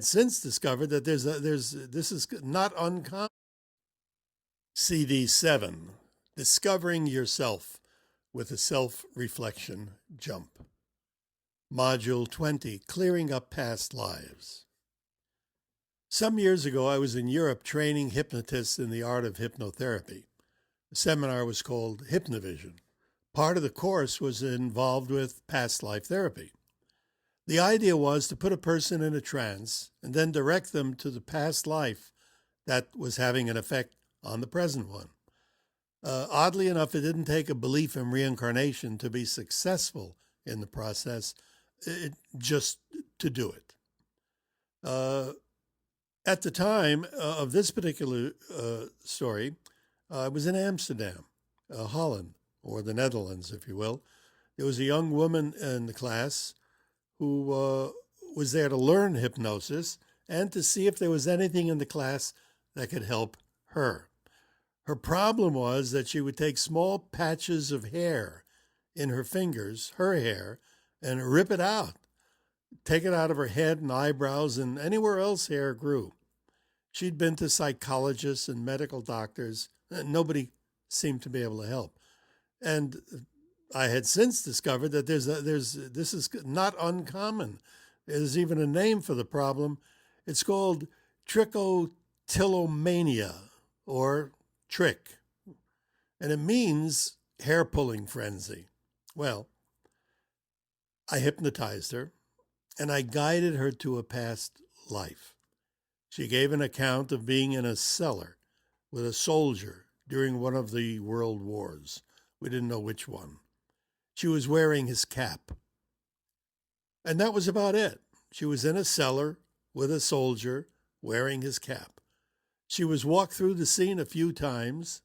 Since discovered that this is not uncommon. CD7, Discovering Yourself with a Self-Reflection Jump. Module 20, Clearing Up Past Lives. Some years ago, I was in Europe training hypnotists in the art of hypnotherapy. The seminar was called Hypnovision. Part of the course was involved with past life therapy. The idea was to put a person in a trance and then direct them to the past life that was having an effect on the present one. Oddly enough, it didn't take a belief in reincarnation to be successful in the process, just to do it. At the time of this particular story, I was in Amsterdam, Holland, or the Netherlands, if you will. There was a young woman in the class who was there to learn hypnosis and to see if there was anything in the class that could help her. Her problem was that she would take small patches of hair in her fingers, her hair, and rip it out, take it out of her head and eyebrows and anywhere else hair grew. She'd been to psychologists and medical doctors, and nobody seemed to be able to help. And I had since discovered that this is not uncommon. There's even a name for the problem. It's called trichotillomania, or trick, and it means hair-pulling frenzy. Well, I hypnotized her, and I guided her to a past life. She gave an account of being in a cellar with a soldier during one of the world wars. We didn't know which one. She was wearing his cap. And that was about it. She was in a cellar with a soldier wearing his cap. She was walked through the scene a few times,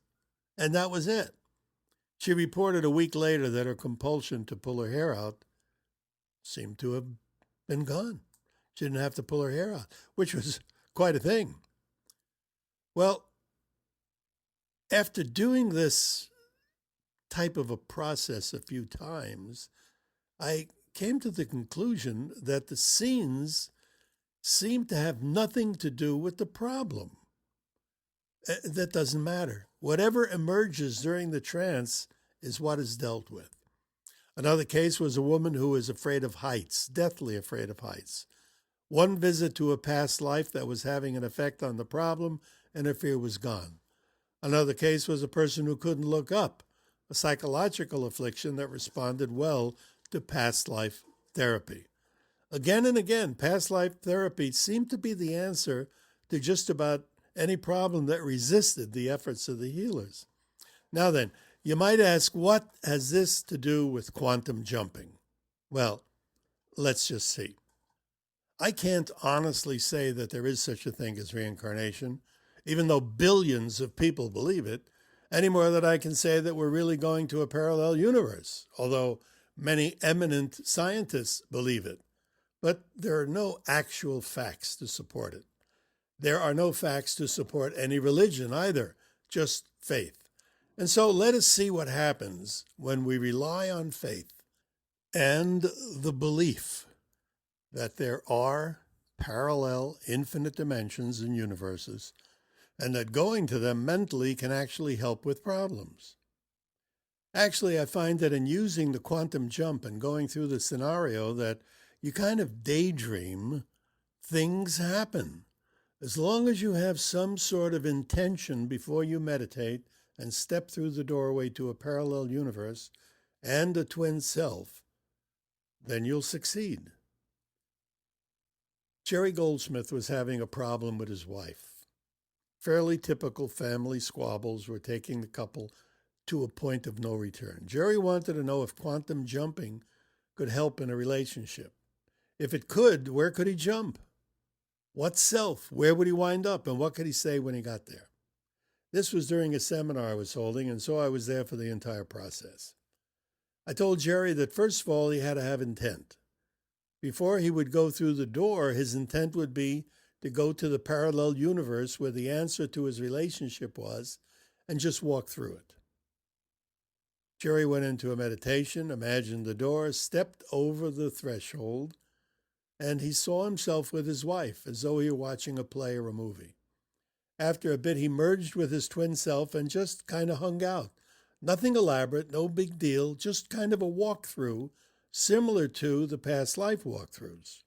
and that was it. She reported a week later that her compulsion to pull her hair out seemed to have been gone. She didn't have to pull her hair out, which was quite a thing. Well, after doing this type of a process a few times, I came to the conclusion that the scenes seemed to have nothing to do with the problem. That doesn't matter. Whatever emerges during the trance is what is dealt with. Another case was a woman who was afraid of heights, deathly afraid of heights. One visit to a past life that was having an effect on the problem, and her fear was gone. Another case was a person who couldn't look up, a psychological affliction that responded well to past life therapy. Again and again, past life therapy seemed to be the answer to just about any problem that resisted the efforts of the healers. Now then, you might ask, what has this to do with quantum jumping? Well, let's just see. I can't honestly say that there is such a thing as reincarnation, even though billions of people believe it, any more than I can say that we're really going to a parallel universe, although many eminent scientists believe it. But there are no actual facts to support it. There are no facts to support any religion either, just faith. And so let us see what happens when we rely on faith and the belief that there are parallel infinite dimensions and universes, and that going to them mentally can actually help with problems. Actually, I find that in using the quantum jump and going through the scenario that you kind of daydream, things happen. As long as you have some sort of intention before you meditate and step through the doorway to a parallel universe and a twin self, then you'll succeed. Jerry Goldsmith was having a problem with his wife. Fairly typical family squabbles were taking the couple to a point of no return. Jerry wanted to know if quantum jumping could help in a relationship. If it could, where could he jump? What self? Where would he wind up? And what could he say when he got there? This was during a seminar I was holding, and so I was there for the entire process. I told Jerry that first of all, he had to have intent. Before he would go through the door, his intent would be to go to the parallel universe where the answer to his relationship was, and just walk through it. Jerry went into a meditation, imagined the door, stepped over the threshold, and he saw himself with his wife as though he were watching a play or a movie. After a bit, he merged with his twin self and just kind of hung out. Nothing elaborate, no big deal, just kind of a walkthrough, similar to the past life walkthroughs.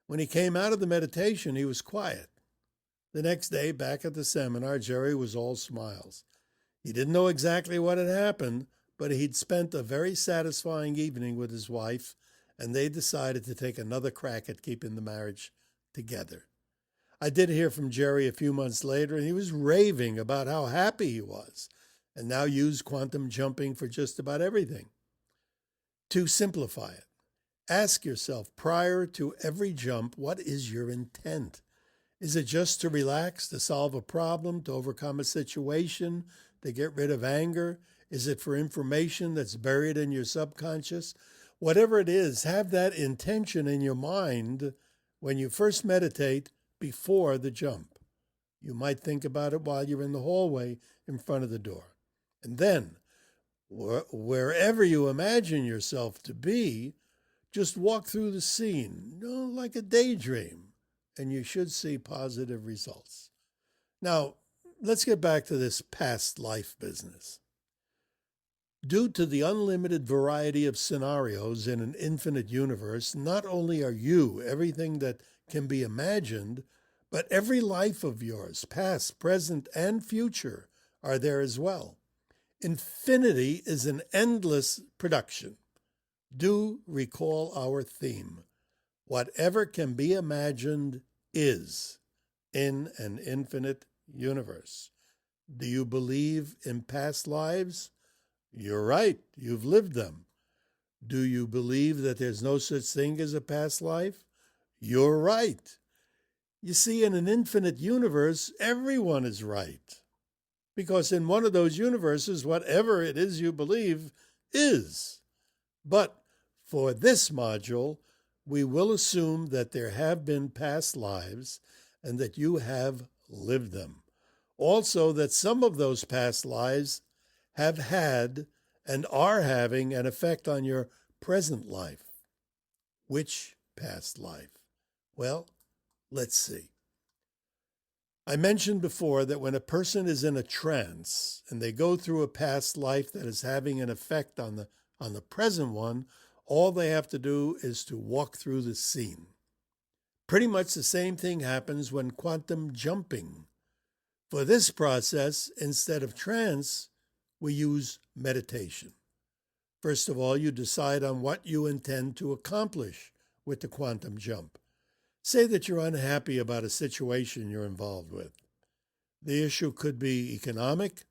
When he came out of the meditation, he was quiet. The next day, back at the seminar, Jerry was all smiles. He didn't know exactly what had happened, but he'd spent a very satisfying evening with his wife, and they decided to take another crack at keeping the marriage together. I did hear from Jerry a few months later, and he was raving about how happy he was, and now used quantum jumping for just about everything. To simplify it, ask yourself prior to every jump, what is your intent? Is it just to relax, to solve a problem, to overcome a situation, to get rid of anger? Is it for information that's buried in your subconscious? Whatever it is, have that intention in your mind when you first meditate before the jump. You might think about it while you're in the hallway in front of the door. And then, wherever you imagine yourself to be, just walk through the scene, like a daydream, and you should see positive results. Now, let's get back to this past life business. Due to the unlimited variety of scenarios in an infinite universe, not only are you everything that can be imagined, but every life of yours, past, present, and future, are there as well. Infinity is an endless production. Do recall our theme. Whatever can be imagined is in an infinite universe. Do you believe in past lives? You're right, you've lived them. Do you believe that there's no such thing as a past life? You're right. You see, in an infinite universe, everyone is right. Because in one of those universes, whatever it is you believe is. But for this module, we will assume that there have been past lives and that you have lived them. Also, that some of those past lives have had and are having an effect on your present life. Which past life? Well, let's see. I mentioned before that when a person is in a trance and they go through a past life that is having an effect on the present one, all they have to do is to walk through the scene. Pretty much the same thing happens when quantum jumping. For this process, instead of trance, we use meditation. First of all, you decide on what you intend to accomplish with the quantum jump. Say that you're unhappy about a situation you're involved with. The issue could be economic,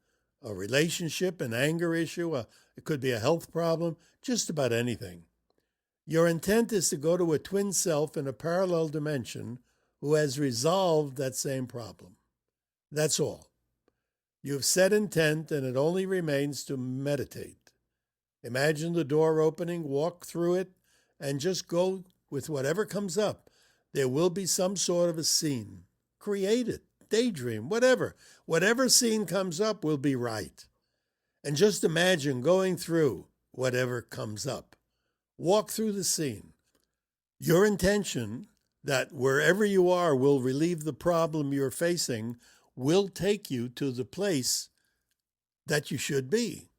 a relationship, an anger issue, it could be a health problem, just about anything. Your intent is to go to a twin self in a parallel dimension who has resolved that same problem. That's all. You've set intent, and it only remains to meditate. Imagine the door opening, walk through it, and just go with whatever comes up. There will be some sort of a scene. Create it, daydream, whatever. Whatever scene comes up will be right. And just imagine going through whatever comes up. Walk through the scene. Your intention that wherever you are will relieve the problem you're facing will take you to the place that you should be.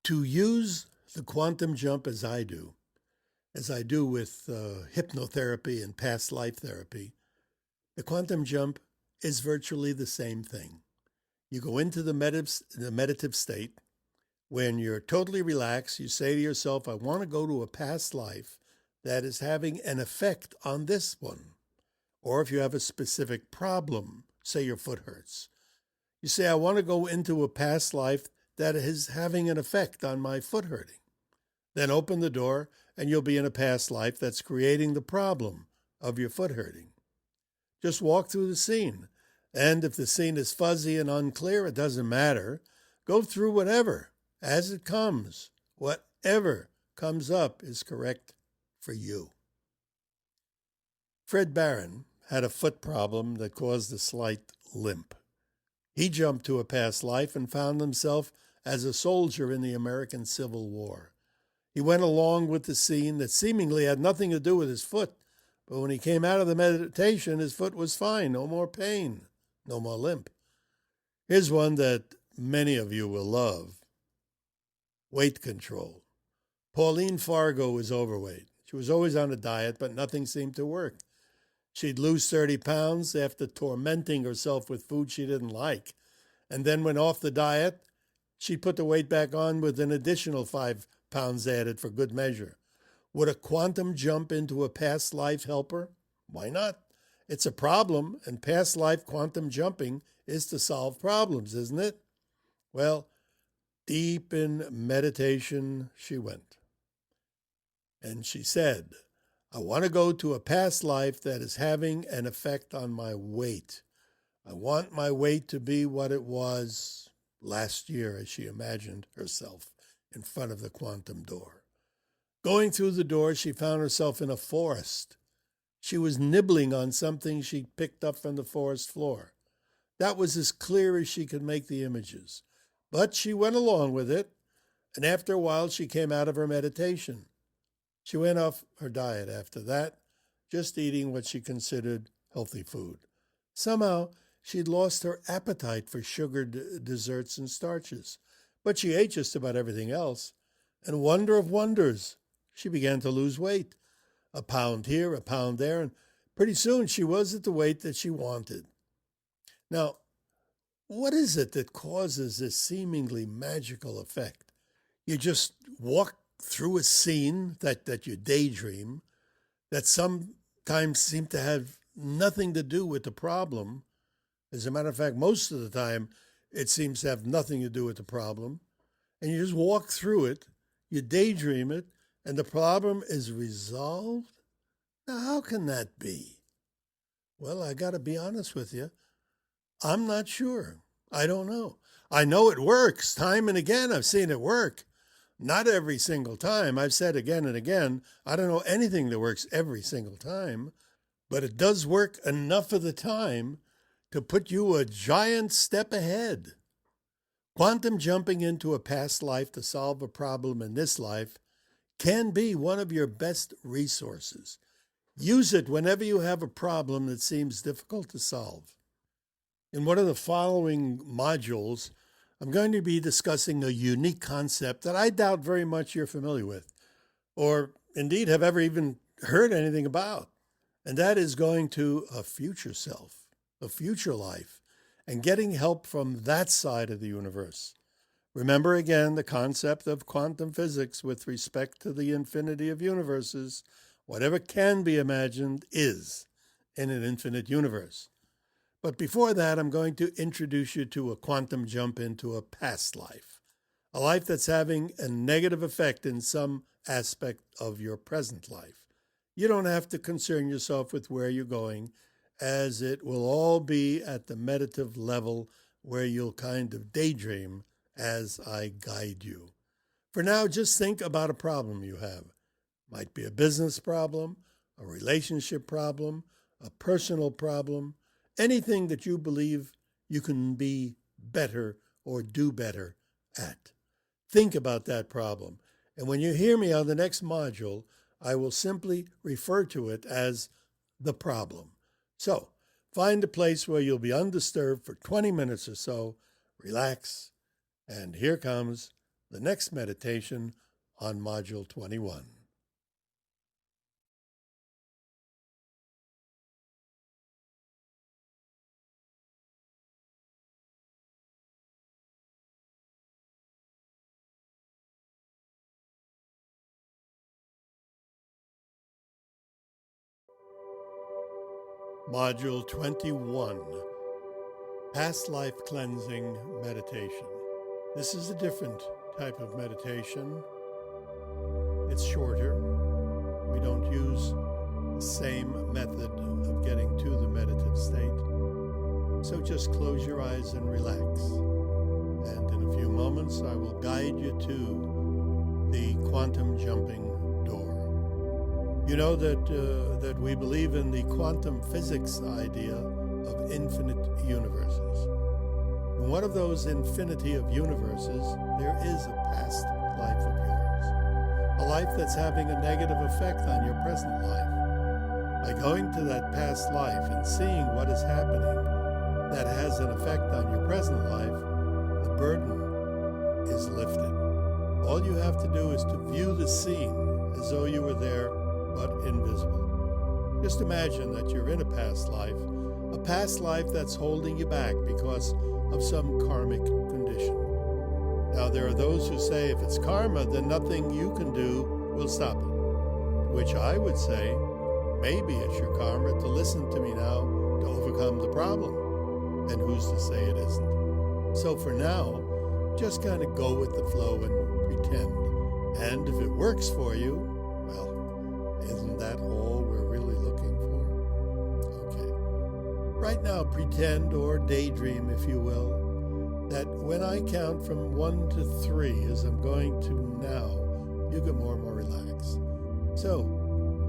To use the quantum jump as I do with hypnotherapy and past life therapy, the quantum jump is virtually the same thing. You go into the meditative state. When you're totally relaxed, you say to yourself, I want to go to a past life that is having an effect on this one. Or if you have a specific problem, say your foot hurts, you say, I want to go into a past life that is having an effect on my foot hurting. Then open the door and you'll be in a past life that's creating the problem of your foot hurting. Just walk through the scene. And if the scene is fuzzy and unclear, it doesn't matter. Go through whatever. As it comes, whatever comes up is correct for you. Fred Barron had a foot problem that caused a slight limp. He jumped to a past life and found himself as a soldier in the American Civil War. He went along with the scene that seemingly had nothing to do with his foot, But when he came out of the meditation, his foot was fine, no more pain, no more limp. Here's one that many of you will love: weight control. Pauline Fargo was overweight. She was always on a diet, but nothing seemed to work. She'd lose 30 pounds after tormenting herself with food she didn't like. And then when off the diet, she'd put the weight back on with an additional 5 pounds added for good measure. Would a quantum jump into a past life help her? Why not? It's a problem, and past life quantum jumping is to solve problems, isn't it? Well, deep in meditation she went. And she said, I want to go to a past life that is having an effect on my weight. I want my weight to be what it was last year, as she imagined herself in front of the quantum door. Going through the door, she found herself in a forest. She was nibbling on something she picked up from the forest floor. That was as clear as she could make the images. But she went along with it, and after a while she came out of her meditation. She went off her diet after that, just eating what she considered healthy food. Somehow, she'd lost her appetite for sugared desserts and starches, but she ate just about everything else. And wonder of wonders, she began to lose weight. A pound here, a pound there, and pretty soon she was at the weight that she wanted. Now, what is it that causes this seemingly magical effect? You just walk through a scene that you daydream, that sometimes seem to have nothing to do with the problem. As a matter of fact, most of the time, it seems to have nothing to do with the problem. And you just walk through it, you daydream it, and the problem is resolved? Now, how can that be? Well, I got to be honest with you. I'm not sure. I don't know. I know it works. Time and again, I've seen it work. Not every single time. I've said again and again, I don't know anything that works every single time, but it does work enough of the time to put you a giant step ahead. Quantum jumping into a past life to solve a problem in this life can be one of your best resources. Use it whenever you have a problem that seems difficult to solve. In one of the following modules, I'm going to be discussing a unique concept that I doubt very much you're familiar with, or indeed have ever even heard anything about. And that is going to a future self, a future life, and getting help from that side of the universe. Remember again the concept of quantum physics with respect to the infinity of universes. Whatever can be imagined is in an infinite universe. But before that, I'm going to introduce you to a quantum jump into a past life, a life that's having a negative effect in some aspect of your present life. You don't have to concern yourself with where you're going, as it will all be at the meditative level where you'll kind of daydream as I guide you. For now, just think about a problem you have. Might be a business problem, a relationship problem, a personal problem, anything that you believe you can be better or do better at. Think about that problem. And when you hear me on the next module, I will simply refer to it as the problem. So, find a place where you'll be undisturbed for 20 minutes or so, relax, and here comes the next meditation on Module 21. Module 21, Past Life Cleansing Meditation. This is a different type of meditation. It's shorter. We don't use the same method of getting to the meditative state. So just close your eyes and relax. And in a few moments, I will guide you to the quantum jumping door. You know that we believe in the quantum physics idea of infinite universes. In one of those infinity of universes, there is a past life of yours, a life that's having a negative effect on your present life. By going to that past life and seeing what is happening that has an effect on your present life, the burden is lifted. All you have to do is to view the scene as though you were there but invisible. Just imagine that you're in a past life that's holding you back because of some karmic condition. Now, there are those who say if it's karma, then nothing you can do will stop it. To which I would say, maybe it's your karma to listen to me now to overcome the problem. And who's to say it isn't? So for now, just kind of go with the flow and pretend. And if it works for you, well, isn't that all we're really looking for? Okay. Right now, pretend or daydream, if you will, that when I count from 1 to 3, as I'm going to now, you get more and more relaxed. So,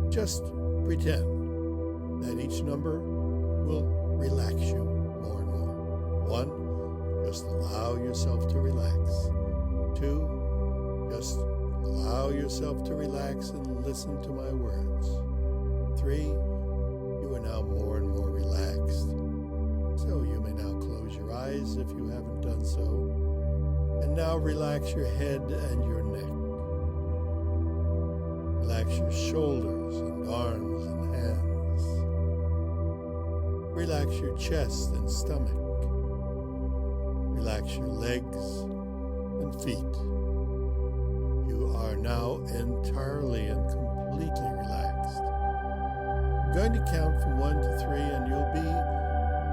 just pretend that each number will relax you more and more. 1, just allow yourself to relax. 2, just allow yourself to relax and listen to my words. 3, you are now more and more relaxed. So you may now close your eyes if you haven't done so. And now relax your head and your neck. Relax your shoulders and arms and hands. Relax your chest and stomach. Relax your legs and feet. You are now entirely and completely relaxed. I'm going to count from 1 to 3 and you'll be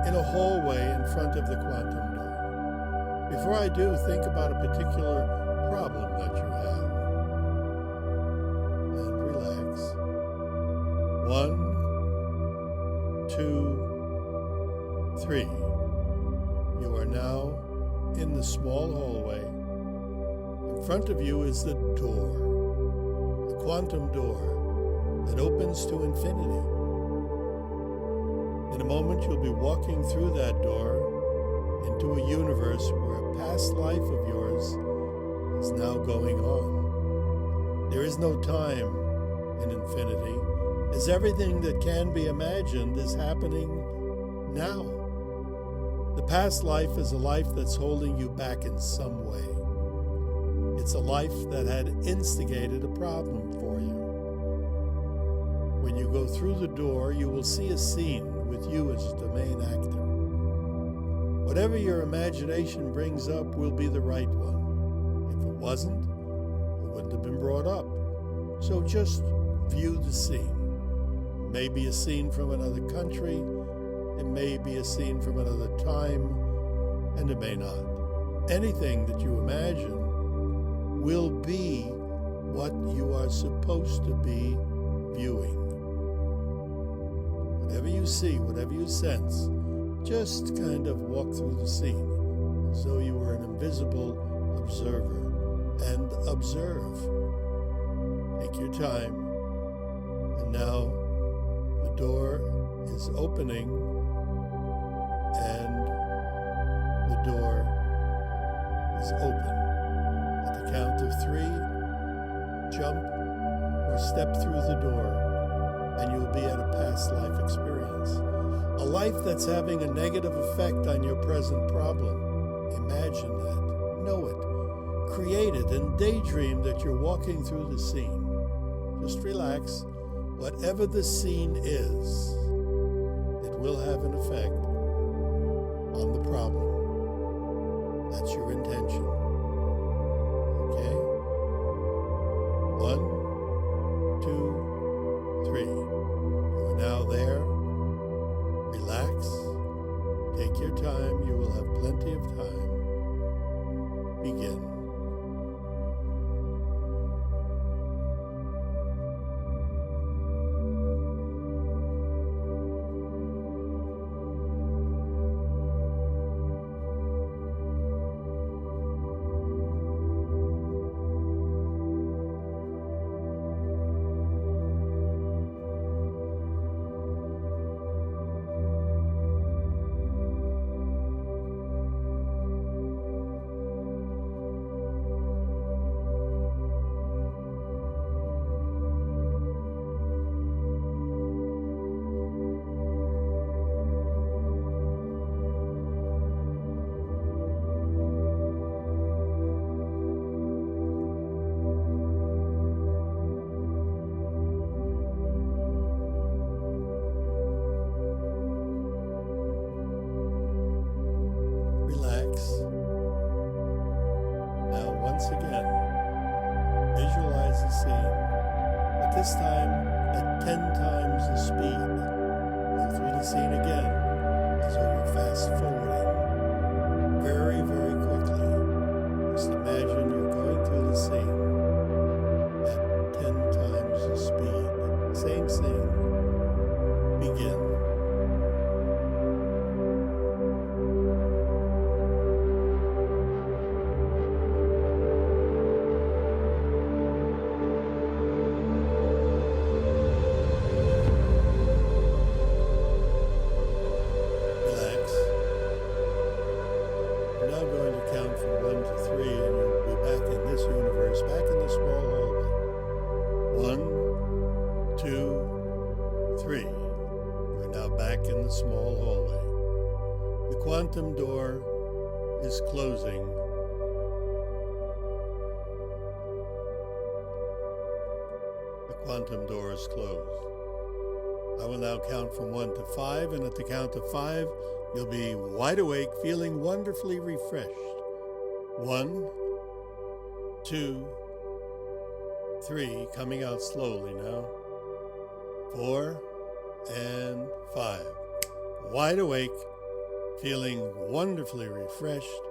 in a hallway in front of the quantum door. Before I do, think about a particular problem that you have. And relax. 1, 2, 3. You are now in the small hallway. In front of you is the door, the quantum door that opens to infinity. In a moment, you'll be walking through that door into a universe where a past life of yours is now going on. There is no time in infinity, as everything that can be imagined is happening now. The past life is a life that's holding you back in some way. It's a life that had instigated a problem for you. When you go through the door, you will see a scene with you as the main actor. Whatever your imagination brings up will be the right one. If it wasn't, it wouldn't have been brought up. So just view the scene. It may be a scene from another country, it may be a scene from another time, and it may not. Anything that you imagine will be what you are supposed to be viewing. Whatever you see, whatever you sense, just kind of walk through the scene as though you were an invisible observer and observe. Take your time. And now the door is opening and the door is open. At the count of 3, jump or step through the door and you'll be at a past life experience. A life that's having a negative effect on your present problem. Imagine that. Know it. Create it and daydream that you're walking through the scene. Just relax. Whatever the scene is, it will have an effect on the problem. That's your intention. Okay? 1, 2, 3. You are now there. Relax. Take your time. You will have plenty of time. Begin. this time at 10 times the speed. Go through the scene again, as though you're fast forwarding very, very quickly. Just imagine you're going through the scene at 10 times the speed. Same scene. Begin. Relax. I'm now going to count from 1 to 3, and you'll be back in this universe, back in the small hallway. 1, 2, 3. We're now back in the small hallway. The quantum door is closing. The quantum door is closed. I will now count from 1 to 5, and at the count of 5, you'll be wide awake, feeling wonderfully refreshed. 1, 2, 3, coming out slowly now. 4 and 5. Wide awake, feeling wonderfully refreshed.